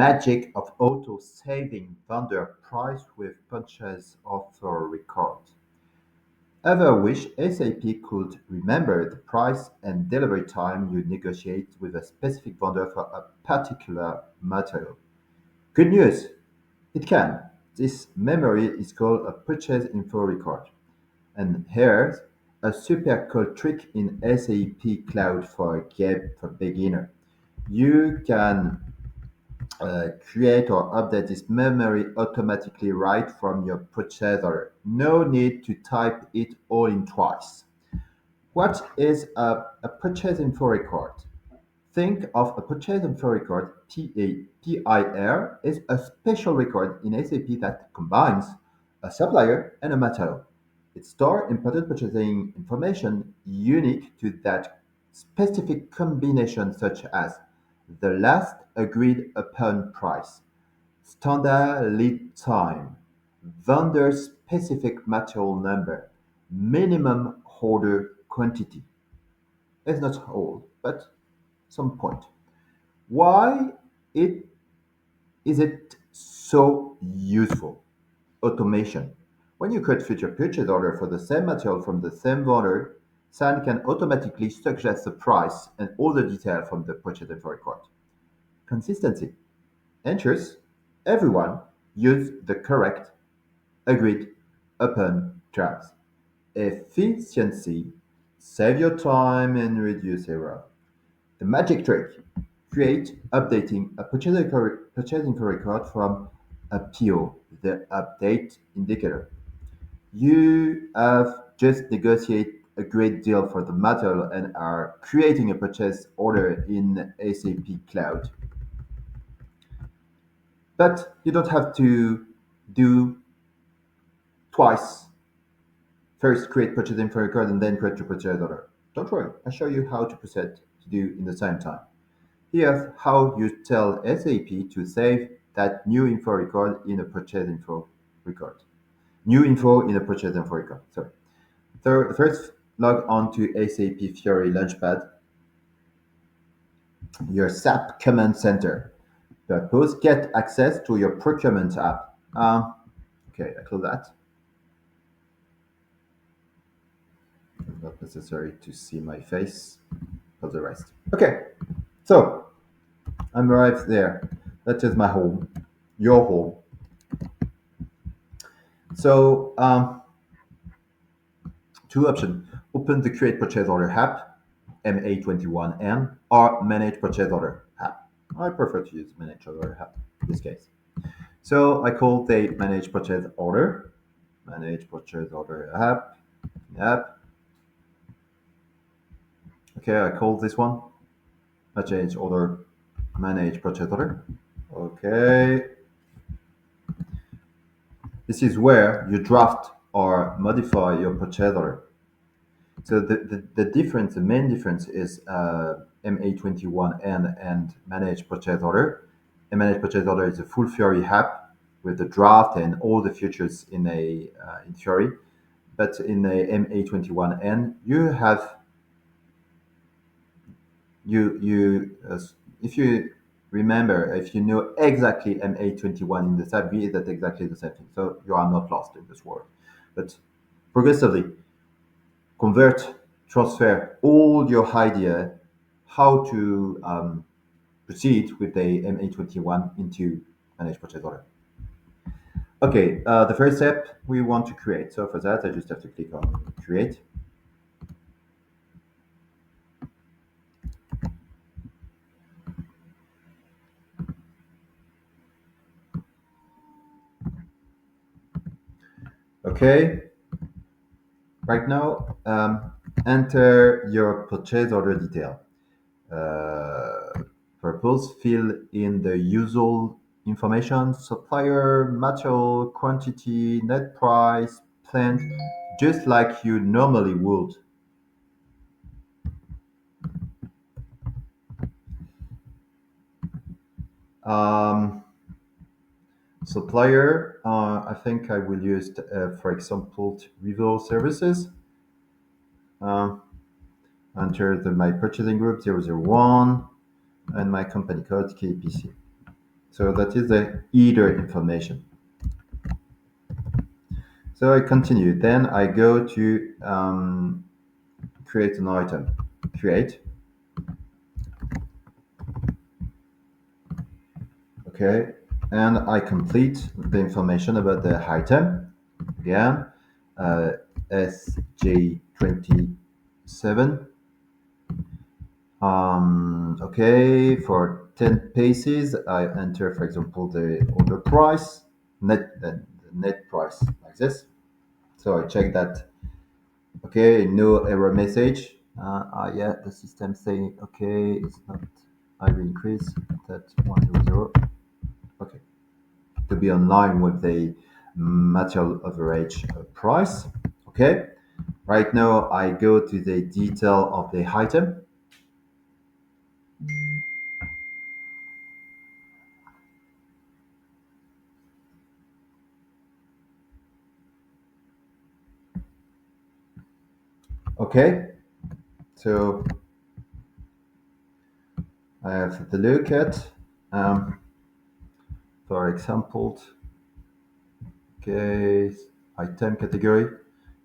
magic of auto-saving vendor price with purchase offer record. Ever wish SAP could remember the price and delivery time you negotiate with a specific vendor for a particular material? Good news, it can. This memory is called a purchase info record. And here's a super cool trick in SAP Cloud for for beginner. You can create or update this memory automatically right from your purchase order. No need to type it all in twice. What is a purchase info record? Think of a purchase info record, PIR, is a special record in SAP that combines a supplier and a material. It stores important purchasing information unique to that specific combination, such as the last agreed upon price, standard lead time, vendor specific material number, minimum order quantity. It's not all, but some point. Why it is it so useful? Automation. When you create future purchase order for the same material from the same vendor, SAN can automatically suggest the price and all the detail from the purchase info record. Consistency ensures everyone use the correct agreed upon terms. Efficiency save your time and reduce error. The magic trick: create updating a purchasing record from a PO, the update indicator. You have just negotiated a great deal for the material and are creating a purchase order in SAP Cloud. But you don't have to do twice. First, create purchase info record and then create your purchase order. Don't worry, I'll show you how to proceed to do in the same time. Here's how you tell SAP to save that new info record in a purchase info record. New info in a purchase info record. Sorry. First, log on to SAP Fiori Launchpad, your SAP Command Center. Purpose: get access to your procurement app. Okay, I close that. Not necessary to see my face for the rest. Okay, so I'm arrived there. That is my home, your home. So two options: open the Create Purchase Order app, MA21N, or Manage Purchase Order app. I prefer to use Manage Order app in this case. So I call the Manage Purchase Order app. Okay, I call this one Manage Purchase Order. Okay, this is where you draft or modify your purchase order. So the difference, the main difference is MA21N and Manage Purchase Order. A Manage Purchase Order is a full Fiori app with the draft and all the features in Fiori. But in a MA21N, you have if you remember, if you know exactly MA21 in the SAP V, that's exactly the same thing. So you are not lost in this world. But progressively, convert, transfer all your idea how to proceed with the MA21 into managed purchase order. Okay, the first step we want to create. So for that, I just have to click on create. Okay, right now, enter your purchase order detail. Purpose: fill in the usual information: supplier, material, quantity, net price, plant, just like you normally would. Um, Supplier, I think I will use, for example, Revo Services. Uh, Enter my purchasing group 001 and my company code KPC. So that is the header information. So I continue. Then I go to create an item. Create. Okay. And I complete the information about the item. Again, uh, SJ27. Okay, for 10 pieces, I enter, for example, the order price, the net price, like this. So I check that. Okay, no error message. Yeah, the system saying, okay, it's not, I will increase that 100. Okay, to be online with the material average price. Okay, right now I go to the detail of the item. Okay, so I have the look at, um, for example, okay, item category.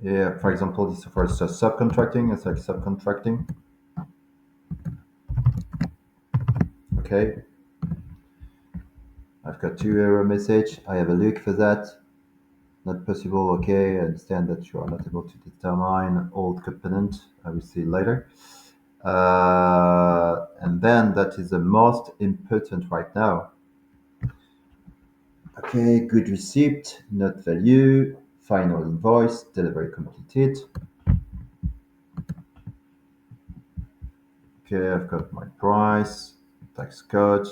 Yeah, for example, this is for subcontracting. It's like subcontracting. Okay, I've got two error message. I have a look for that. Not possible. Okay, I understand that you are not able to determine old component. I will see later. And then that is the most important right now. Okay, good receipt, not value, final invoice, delivery completed. Okay, I've got my price, tax code,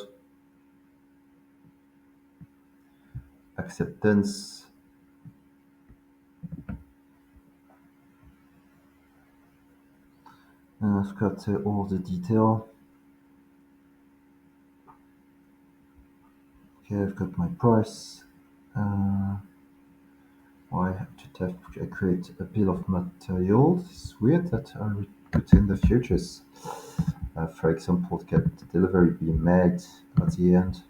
acceptance. And I've got all the detail. Okay, I've got my price. I have to create a bill of materials. It's weird that I would put in the futures. For example, can the delivery be made at the end?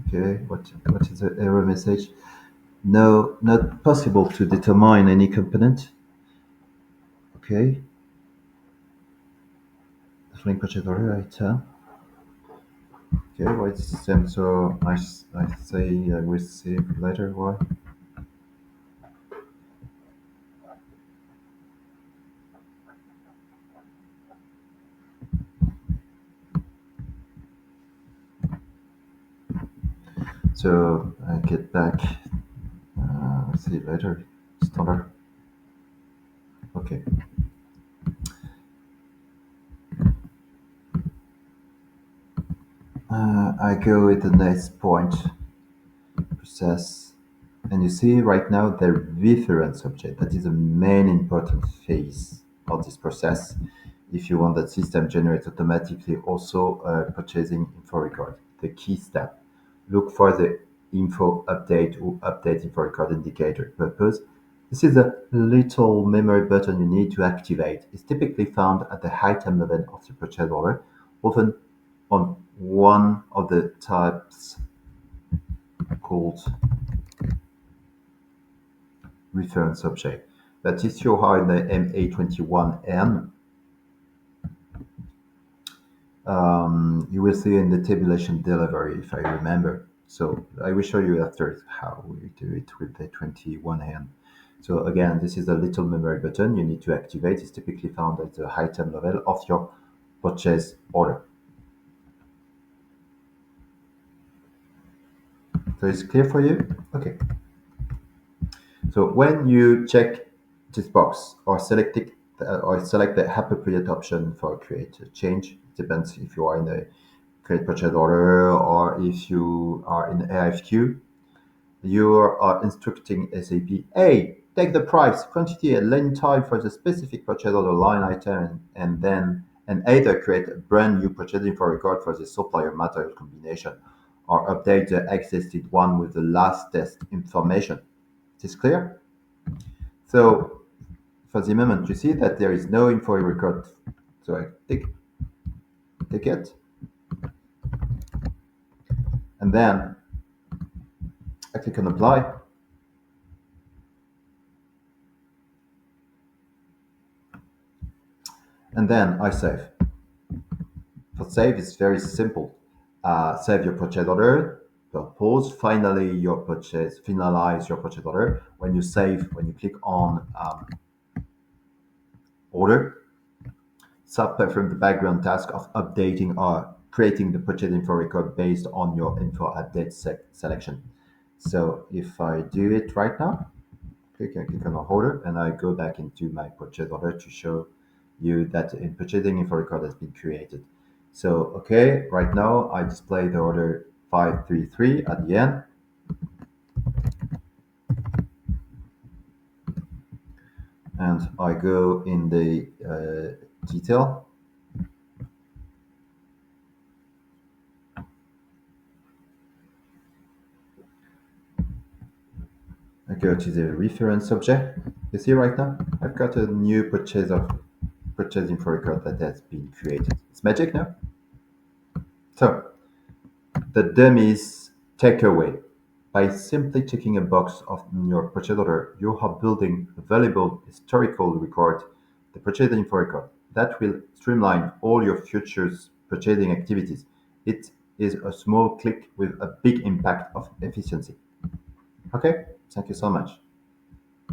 Okay, what is the error message? No, not possible to determine any component. Okay, defining purchase order item. Okay, wait system. So I say I will see later. Why? So I get back. See later. Standard. Okay. I go with the next point. Process. And you see right now the reference object. That is the main important phase of this process. If you want that system generates automatically also purchasing info record, the key step. Look for the info update or update info record indicator purpose. This is a little memory button you need to activate. It's typically found at the item level of the purchase order, often on one of the types called reference object. But if you are in the MA21N, you will see in the tabulation delivery, if I remember. So I will show you after how we do it with the 21N. So again, this is a little memory button you need to activate. It's typically found at the item level of your purchase order. So it's clear for you? Okay. So when you check this box or select the appropriate option for create a change, it depends if you are in the create purchase order or if you are in AFQ, you are instructing SAP, hey, take the price, quantity, and lane time for the specific purchase order line item, and either create a brand new purchase info record for the supplier material combination or update the existing one with the last test information. Is this clear? So for the moment, you see that there is no info record. So I tick. ticket, and then I click on apply, and then I save. For save, it's very simple. Save your purchase order, pause, finalize your purchase order. When you save, when you click on order, SAP perform the background task of updating or creating the purchase info record based on your info update selection. So if I do it right now, click on order, and I go back into my purchase order to show you that a purchasing info record has been created. So, okay, right now I display the order 533 at the end, and I go in the detail. I go to the reference object. You see right now, I've got a new purchase info record that has been created. It's magic now. So the dummies takeaway. By simply checking a box in your purchase order, you are building a valuable historical record, the purchase info record, that will streamline all your future purchasing activities. It is a small click with a big impact of efficiency. Okay, thank you so much.